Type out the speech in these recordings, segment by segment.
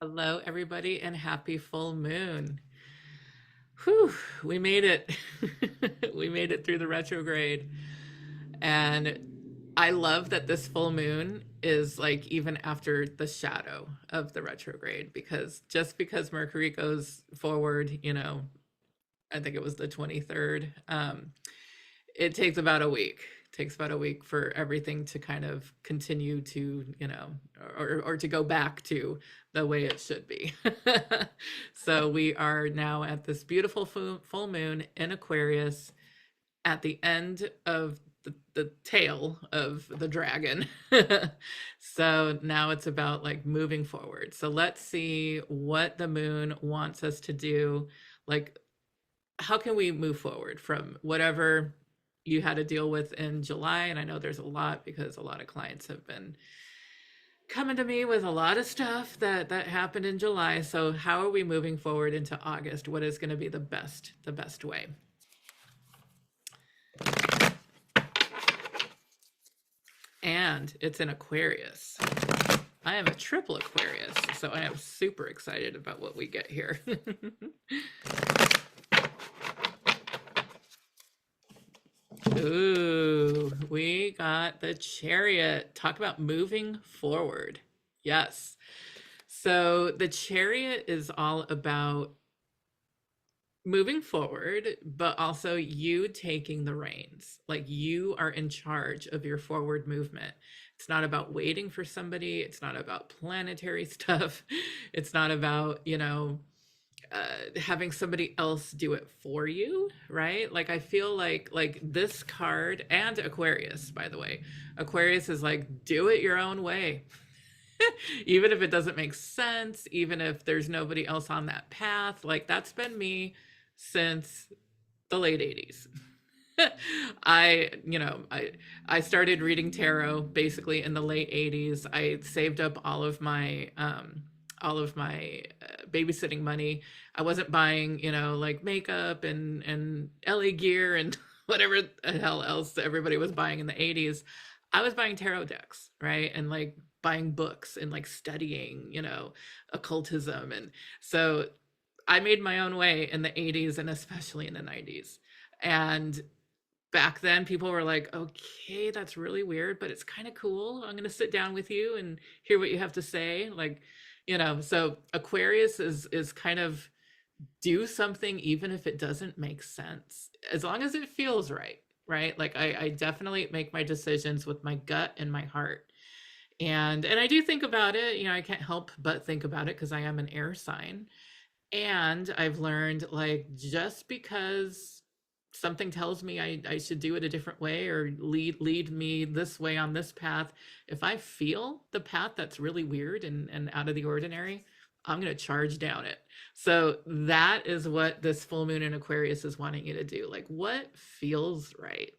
Hello, everybody, and happy full moon. Whew, we made it. We made it through the retrograde. And I love that this full moon is like even after the shadow of the retrograde, because just because Mercury goes forward, I think it was the 23rd, it takes about a week. Takes about a week for everything to kind of continue to, or to go back to the way it should be. So we are now at this beautiful full moon in Aquarius at the end of the tail of the dragon. So now it's about like moving forward. So let's see what the moon wants us to do. Like, how can we move forward from whatever you had to deal with in July? And I know there's a lot because a lot of clients have been coming to me with a lot of stuff that happened in July. So how are we moving forward into August? What is going to be the best way? And it's in Aquarius. I am a triple Aquarius, so I am super excited about what we get here. Ooh, we got the Chariot. Talk about moving forward. Yes. So the Chariot is all about moving forward, but also you taking the reins. Like, you are in charge of your forward movement. It's not about waiting for somebody. It's not about planetary stuff. It's not about, having somebody else do it for you, right? Like, I feel like this card, and Aquarius, by the way, Aquarius is like, do it your own way. Even if it doesn't make sense, even if there's nobody else on that path. Like, that's been me since the late 80s. I started reading tarot basically in the late 80s. I saved up all of my babysitting money. I wasn't buying, like makeup and LA gear and whatever the hell else everybody was buying in the 80s. I was buying tarot decks, right? And like buying books and like studying, occultism. And so I made my own way in the 80s and especially in the 90s. And back then people were like, okay, that's really weird, but it's kind of cool. I'm going to sit down with you and hear what you have to say. Like, so Aquarius is kind of, do something even if it doesn't make sense, as long as it feels right, right? Like, I definitely make my decisions with my gut and my heart. And I do think about it. I can't help but think about it because I am an air sign. And I've learned, like, just because something tells me I should do it a different way or lead me this way on this path, if I feel the path that's really weird and out of the ordinary, I'm going to charge down it. So that is what this full moon in Aquarius is wanting you to do. Like, what feels right?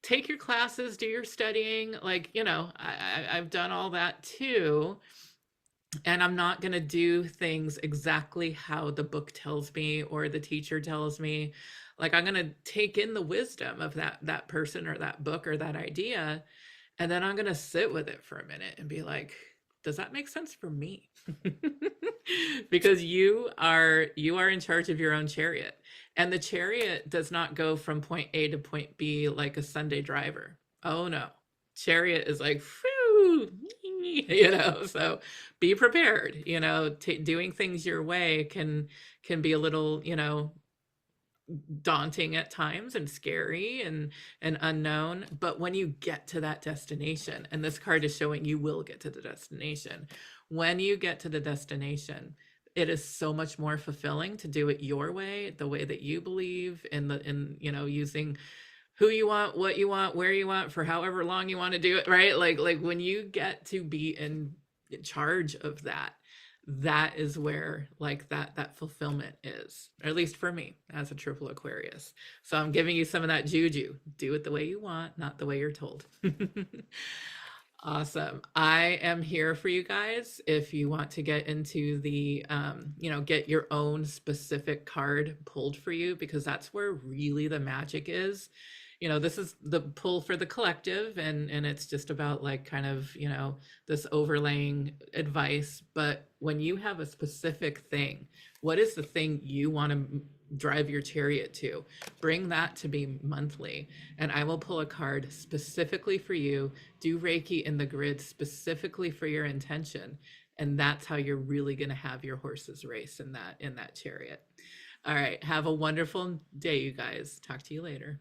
Take your classes, do your studying. Like, I've done all that too. And I'm not going to do things exactly how the book tells me or the teacher tells me. Like, I'm going to take in the wisdom of that person or that book or that idea, and then I'm going to sit with it for a minute and be like, does that make sense for me? Because you are in charge of your own chariot. And the chariot does not go from point A to point B like a Sunday driver. Oh no. Chariot is like, whew, so be prepared. Doing things your way can be a little, daunting at times and scary and unknown. But when you get to that destination, and this card is showing you will get to the destination, when you get to the destination, it is so much more fulfilling to do it your way, the way that you believe in using who you want, what you want, where you want, for however long you want to do it, right? Like when you get to be in charge of that is where, like, that fulfillment is, or at least for me as a triple Aquarius. So I'm giving you some of that juju. Do it the way you want, not the way you're told. Awesome. I am here for you guys if you want to get into the get your own specific card pulled for you, because that's where really the magic is this is the pull for the collective, and it's just about like kind of, this overlaying advice. But when you have a specific thing, what is the thing you want to drive your chariot to? Bring that to me monthly, and I will pull a card specifically for you, do Reiki in the grid specifically for your intention, and that's how you're really going to have your horses race in that chariot. All right, have a wonderful day, you guys. Talk to you later.